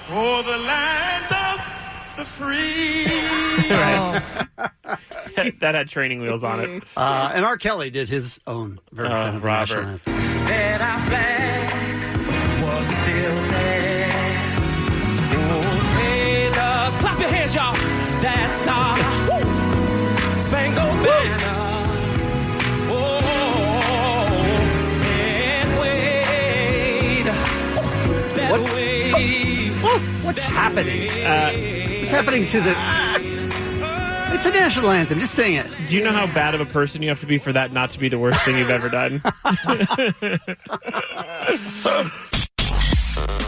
for the land of the free. That had training wheels on it. And R. Kelly did his own version of the national anthem. That our flag was still there. Oh, sailors, clap your hands, y'all. That star, spangled banner. What's happening? What's happening to the... It's a national anthem. Just sing it. Do you know how bad of a person you have to be for that not to be the worst thing you've ever done?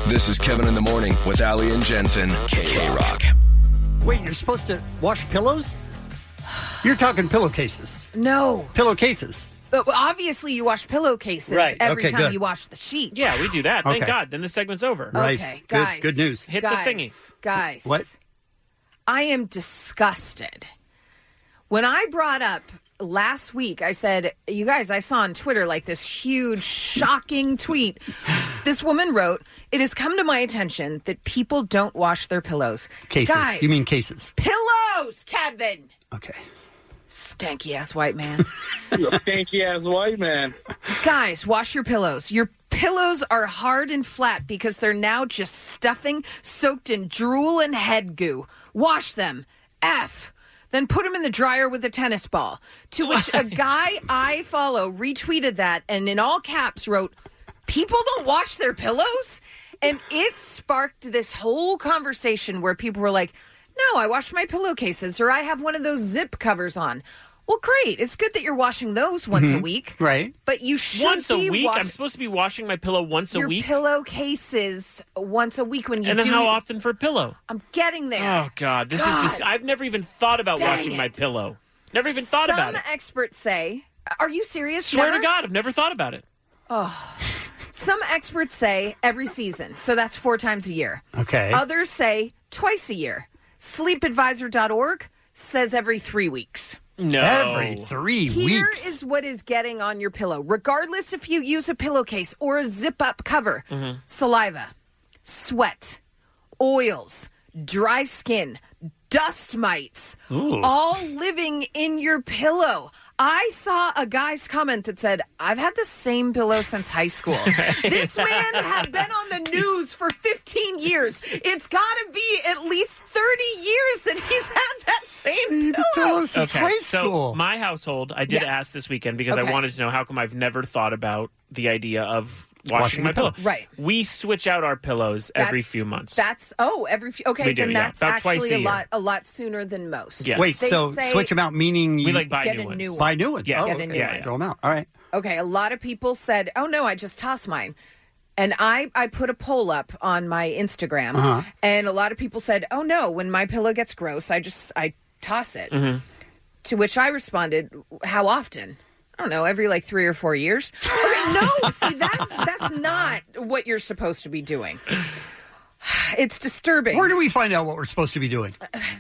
This is Kevin in the Morning with Allie and Jensen. K-Rock. Wait, you're supposed to wash pillows? You're talking pillowcases. No. Pillowcases. But obviously you wash pillowcases every time you wash the sheet. Yeah, we do that. Thank God. Then the segment's over. Right. Okay, guys. Good news. Hit the thingy. Guys. What? I am disgusted. When I brought up last week, I said, you guys, I saw on Twitter like this huge, shocking tweet. This woman wrote, "It has come to my attention that people don't wash their pillows." Cases. Guys, You mean cases? pillows, Kevin. Okay. Stanky ass white man. Stanky ass white man. Guys, wash your pillows. Your pillows are hard and flat because they're now just stuffing soaked in drool and head goo. Wash them. F. Then put them in the dryer with a tennis ball. To which a guy I follow retweeted that and in all caps wrote, "People don't wash their pillows?" And it sparked this whole conversation where people were like, "No, I wash my pillowcases," or "I have one of those zip covers on." Well, great. It's good that you're washing those once a week. Right. But you should Once a be week? I'm supposed to be washing my pillow once a your week? pillowcases once a week when you And then do. how often for a pillow? I'm getting there. Oh, God. This is just... I've never even thought about Dang washing my it. pillow. Never even thought about it. Some experts say... Are you serious? Swear Never? to God, I've never thought about it. Some experts say every season, so that's 4 times a year. Okay. Others say twice a year. SleepAdvisor.org says every 3 weeks. No. Every 3 Here weeks. is what is getting on your pillow. Regardless if you use a pillowcase or a zip-up cover, saliva, sweat, oils, dry skin, dust mites, all living in your pillow. I saw a guy's comment that said, "I've had the same pillow since high school." This man had been on the news for 15 years. It's got to be at least 30 years that he's had that same pillow. Since high school. So my household, I did Yes. ask this weekend because I Okay. wanted to know how come I've never thought about the idea of washing my your pillow. pillow. Right. We switch out our pillows every few months. Every few. Okay, We do, then yeah. that's About twice actually a year. a lot sooner than most. Yes. Wait, They so say- switch them out, meaning you We like buy Get new a ones. new one. buy new ones? Yeah. Oh, Get a okay. new one. Throw them out. All right. Okay, a lot of people said, "Oh no, I just toss mine." And I put a poll up on my Instagram, and a lot of people said, "Oh no, when my pillow gets gross, I toss it." To which I responded, "How often?" "I don't know, every like 3 or 4 years." Okay, no, see, that's not what you're supposed to be doing. It's disturbing. Where do we find out what we're supposed to be doing?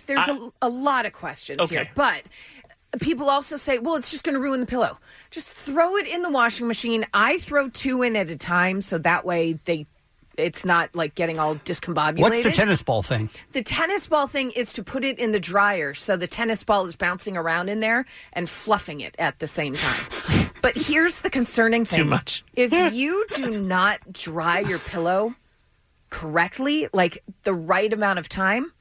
There's a lot of questions Okay. here, but people also say, well, it's just going to ruin the pillow. Just throw it in the washing machine. I throw 2 in at a time, so that way it's not like getting all discombobulated. What's the tennis ball thing? The tennis ball thing is to put it in the dryer so the tennis ball is bouncing around in there and fluffing it at the same time. But here's the concerning thing. Too much. If you do not dry your pillow correctly, like the right amount of time,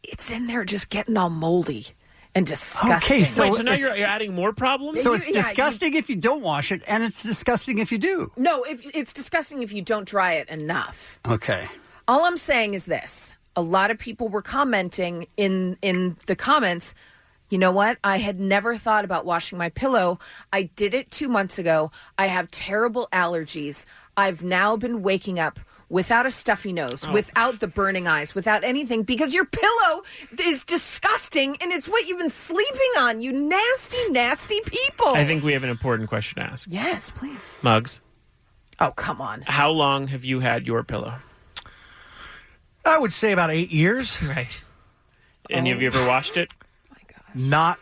it's in there just getting all moldy and disgusting. Okay, so Wait, so now it's- you're adding more problems? So You- it's yeah, disgusting if you don't wash it, and it's disgusting if you do. No, it's disgusting if you don't dry it enough. Okay. All I'm saying is this. A lot of people were commenting in the comments, you know what? I had never thought about washing my pillow. I did it 2 months ago. I have terrible allergies. I've now been waking up without a stuffy nose, without the burning eyes, without anything, because your pillow is disgusting and it's what you've been sleeping on, you nasty, nasty people. I think we have an important question to ask. Yes, please. Muggs, Oh, come on. how long have you had your pillow? I would say about 8 years. Right. And have you ever washed it? Not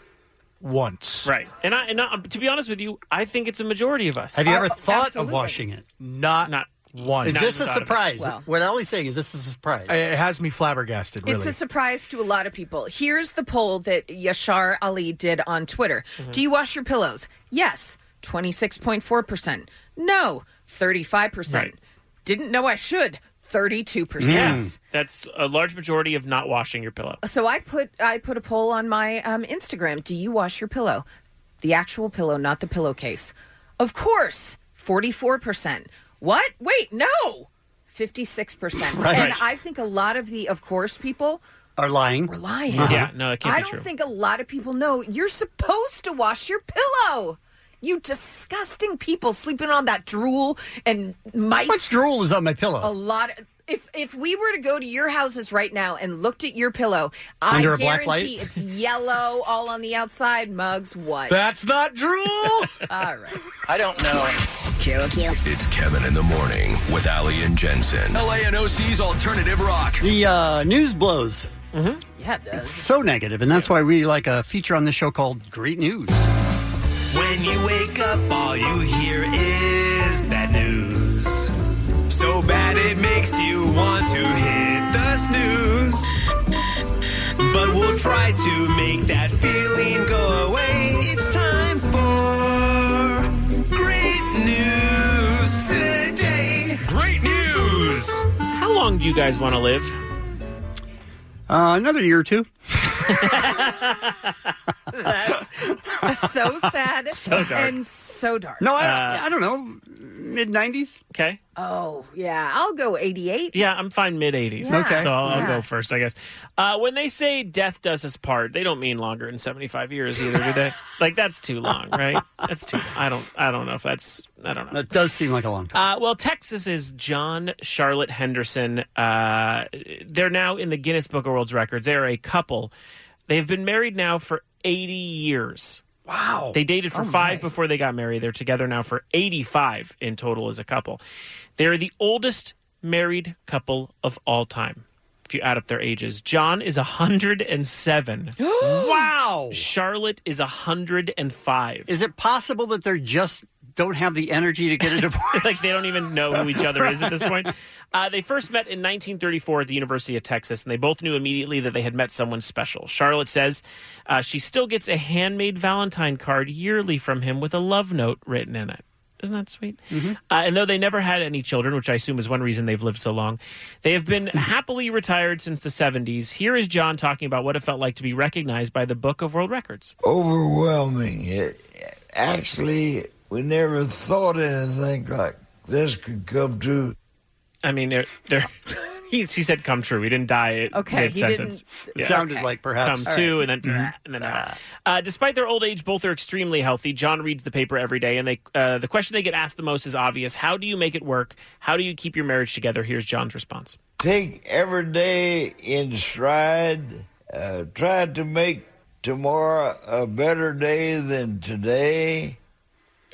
once. Right. And I, to be honest with you, I think it's a majority of us. Have you ever thought absolutely. of washing it? Not Not Once. Is this a surprise? Well. What Allie's saying is this a surprise? It has me flabbergasted, really. It's a surprise to a lot of people. Here's the poll that Yashar Ali did on Twitter. Do you wash your pillows? Yes, 26.4%. No, 35%. Right. Didn't know I should, 32%. Yes, that's a large majority of not washing your pillow. So I put a poll on my Instagram. Do you wash your pillow? The actual pillow, not the pillowcase. Of course, 44%. What? Wait, no. 56%. Right. And I think a lot of the of course people Are lying. are lying. Yeah, no, that can't I be don't true. think a lot of people know you're supposed to wash your pillow. You disgusting people sleeping on that drool and mice. How much drool is on my A pillow? lot. If we were to go to your houses right now and looked at your pillow, Under I a black guarantee light? it's yellow all on the outside. Mugs, what? That's not drool! All right. I don't know. It's Kevin in the Morning with Allie and Jensen. LANOC's alternative rock. The news blows. Yeah, it It's does. so negative, and that's why we like a feature on the show called Great News. When you wake up, all you hear is bad news. So bad it makes you want to hit the snooze. But we'll try to make that feeling go away. It's time for great news today. Great news! How long do you guys want to live? Another year or two. That's so sad So dark. and so dark. No, I don't know. Mid-90s? Okay. Oh, yeah. I'll go 88. Yeah, I'm fine mid-80s. Yeah. Okay. So I'll Yeah. go first, I guess. When they say death does us part, they don't mean longer than 75 years either, do they? Like, that's too long, right? That's too I don't know if that's... I don't know. That does seem like a long time. Well, Texas's John Charlotte Henderson, they're now in the Guinness Book of World Records. They're a couple. They've been married now for 80 years. Wow. They dated for 5 before they got married. They're together now for 85 in total as a couple. They're the oldest married couple of all time, if you add up their ages. John is 107. Wow. Charlotte is 105. Is it possible that they're just don't have the energy to get a divorce? Like, they don't even know who each other is at this point. They first met in 1934 at the University of Texas, and they both knew immediately that they had met someone special. Charlotte says she still gets a handmade Valentine card yearly from him with a love note written in it. Isn't that sweet? Mm-hmm. And though they never had any children, which I assume is one reason they've lived so long, they have been happily retired since the 70s. Here is John talking about what it felt like to be recognized by the Book of World Records. Overwhelming. Actually, we never thought anything like this could come true. I mean, they're he said come true. He didn't die Okay, mid-sentence. It sounded like perhaps. Come to, and then out. Despite their old age, both are extremely healthy. John reads the paper every day, and the question they get asked the most is obvious. How do you make it work? How do you keep your marriage together? Here's John's response. Take every day in stride. Try to make tomorrow a better day than today.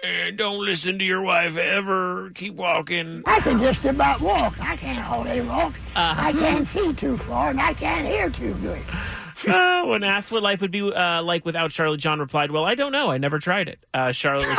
And don't listen to your wife ever. Keep walking. I can just about walk. I can't hardly walk. I can't see too far, and I can't hear too good. When asked what life would be like without Charlotte, John replied, "Well, I don't know. I never tried it." Charlotte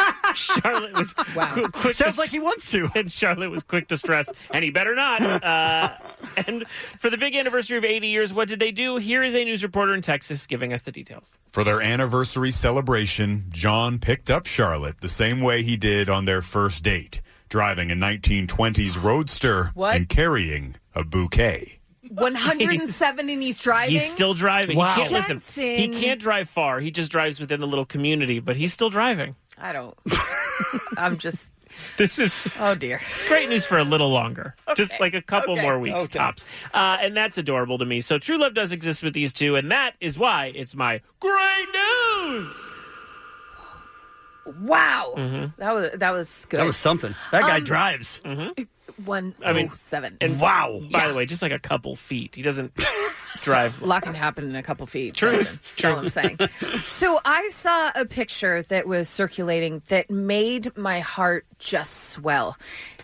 was quick. Sounds like he wants to. And Charlotte was quick to stress, and he better not. And for the big anniversary of 80 years, what did they do? Here is a news reporter in Texas giving us the details. For their anniversary celebration, John picked up Charlotte the same way he did on their first date, driving a 1920s Roadster and carrying a bouquet. 107 and he's driving? He's still driving. Wow. He can't, listen, Jensen. he can't drive far. He just drives within the little community, but he's still driving. I don't. I'm just. This is. Oh, dear. It's great news for a little longer. Just like a couple more weeks, tops. And that's adorable to me. So true love does exist with these two, and that is why it's my great news. Wow. Mm-hmm. That was good. That was something. That guy drives. Mm-hmm. 107. And wow. By the way, just like a couple feet. He doesn't drive. A lot can happen in a couple feet. True. That's all I'm saying. So I saw a picture that was circulating that made my heart just swell.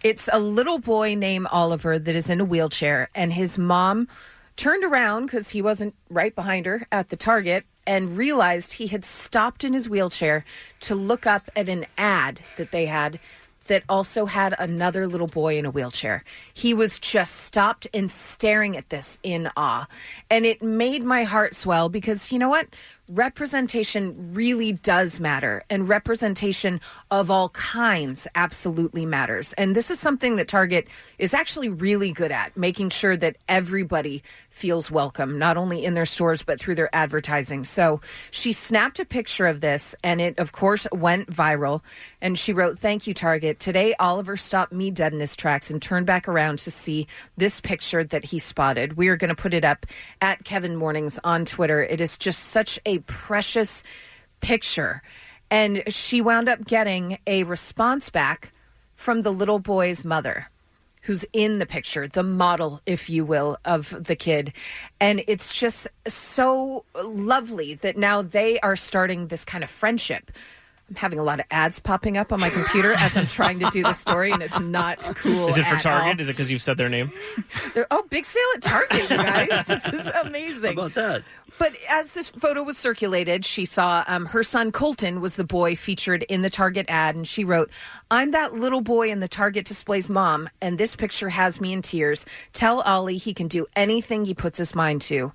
It's a little boy named Oliver that is in a wheelchair, and his mom turned around because he wasn't right behind her at the Target and realized he had stopped in his wheelchair to look up at an ad that they had that also had another little boy in a wheelchair. He was just stopped and staring at this in awe. And it made my heart swell because, you know what? Representation really does matter, and representation of all kinds absolutely matters. And this is something that Target is actually really good at, making sure that everybody feels welcome, not only in their stores, but through their advertising. So she snapped a picture of this, and it, of course, went viral. And she wrote, "Thank you, Target. Today, Oliver stopped me dead in his tracks and turned back around to see this picture that he spotted." We are going to put it up at Kevin Mornings on Twitter. It is just such a precious picture. And she wound up getting a response back from the little boy's mother, who's in the picture, the model, if you will, of the kid. And it's just so lovely that now they are starting this kind of friendship. I'm having a lot of ads popping up on my computer as I'm trying to do the story, and it's not cool. Is it for at Target? all. Is it because you've said their name? Big sale at Target, you guys. This is amazing. How about that? But as this photo was circulated, she saw her son Colton was the boy featured in the Target ad, and she wrote, "I'm that little boy in the Target display's mom, and this picture has me in tears. Tell Ollie he can do anything he puts his mind to."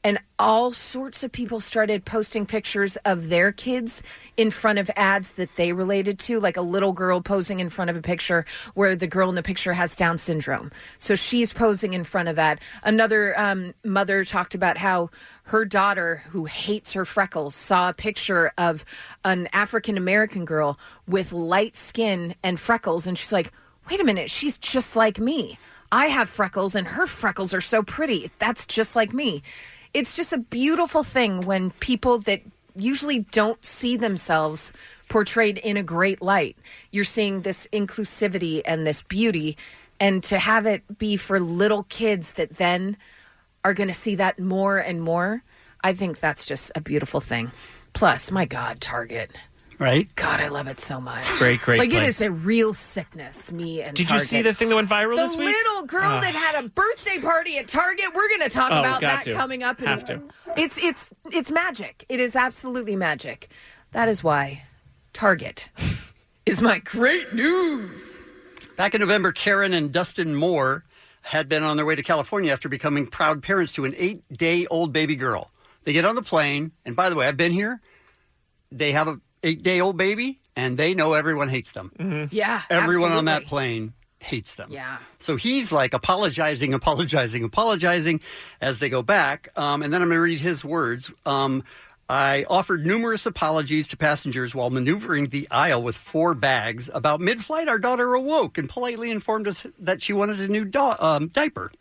And all sorts of people started posting pictures of their kids in front of ads that they related to, like a little girl posing in front of a picture where the girl in the picture has Down syndrome. So she's posing in front of that. Another mother talked about how her daughter, who hates her freckles, saw a picture of an African-American girl with light skin and freckles. And she's like, wait a minute, she's just like me. I have freckles and her freckles are so pretty. That's just like me. It's just a beautiful thing when people that usually don't see themselves portrayed in a great light, you're seeing this inclusivity and this beauty, and to have it be for little kids that then are going to see that more and more, I think that's just a beautiful thing. Plus, my God, Target. Right? God, I love it so much. Great Like, place. it is a real sickness, me and Did Target. you see the thing that went viral this The week? little girl that had a birthday party at Target. We're going to talk about that coming up. Have to. It's magic. It is absolutely magic. That is why Target is my great news. Back in November, Karen and Dustin Moore had been on their way to California after becoming proud parents to an 8-day-old baby girl. They get on the plane, and by the way, I've been here. They have a 8-day-old baby, and they know everyone hates them. Mm-hmm. Yeah, everyone on that absolutely. plane hates them. Yeah. So he's like apologizing as they go back. And then I'm going to read his words. I offered numerous apologies to passengers while maneuvering the aisle with 4 bags. About mid-flight, our daughter awoke and politely informed us that she wanted a new diaper.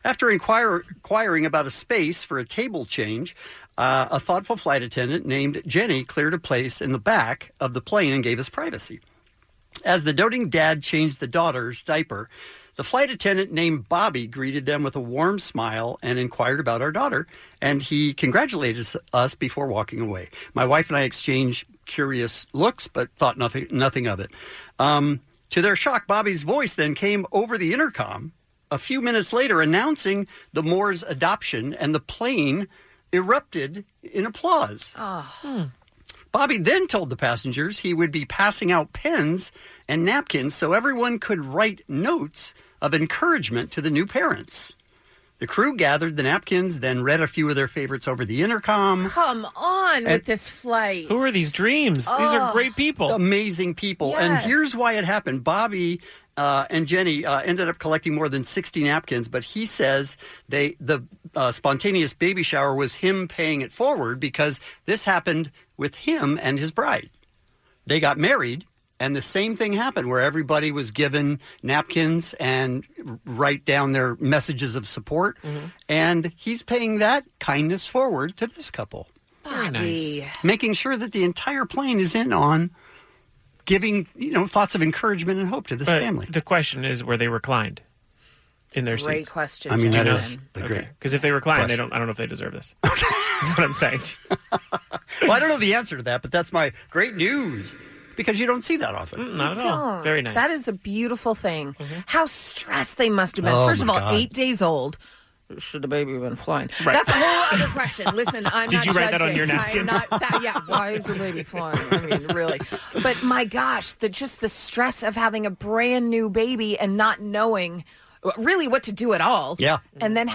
After inquiring about a space for a table change, a thoughtful flight attendant named Jenny cleared a place in the back of the plane and gave us privacy. As the doting dad changed the daughter's diaper, the flight attendant named Bobby greeted them with a warm smile and inquired about our daughter, and he congratulated us before walking away. My wife and I exchanged curious looks, but thought nothing of it. To their shock, Bobby's voice then came over the intercom a few minutes later announcing the Moore's adoption, and the plane erupted in applause. Bobby then told the passengers he would be passing out pens and napkins so everyone could write notes of encouragement to the new parents. The crew gathered the napkins, then read a few of their favorites over the intercom. Come on with this flight. Who are these dreams? These are great people. Amazing people. Yes. And here's why it happened. Bobby and Jenny ended up collecting more than 60 napkins, but he says the spontaneous baby shower was him paying it forward because this happened with him and his bride. They got married, and the same thing happened where everybody was given napkins and write down their messages of support, and he's paying that kindness forward to this couple. Very nice. Making sure that the entire plane is in on giving, thoughts of encoragement and hope to this family. The question is, were they reclined in their Great seats? question. I mean, that Jensen. is a great Okay, because if they recline, question. I don't know if they deserve this. That's what I'm saying. Well, I don't know the answer to that, but that's my great news because you don't see that often. Not at all. Don't. Very nice. That is a beautiful thing. How stressed they must have been. Oh, First of my all, God. 8 days old. should the baby have been flying? Right. That's a whole other question. Listen, I'm Did not you write that judging. on your napkin? I'm not why is your baby flying? I mean, really. But my gosh, the stress of having a brand new baby and not knowing really what to do at all. Yeah. And then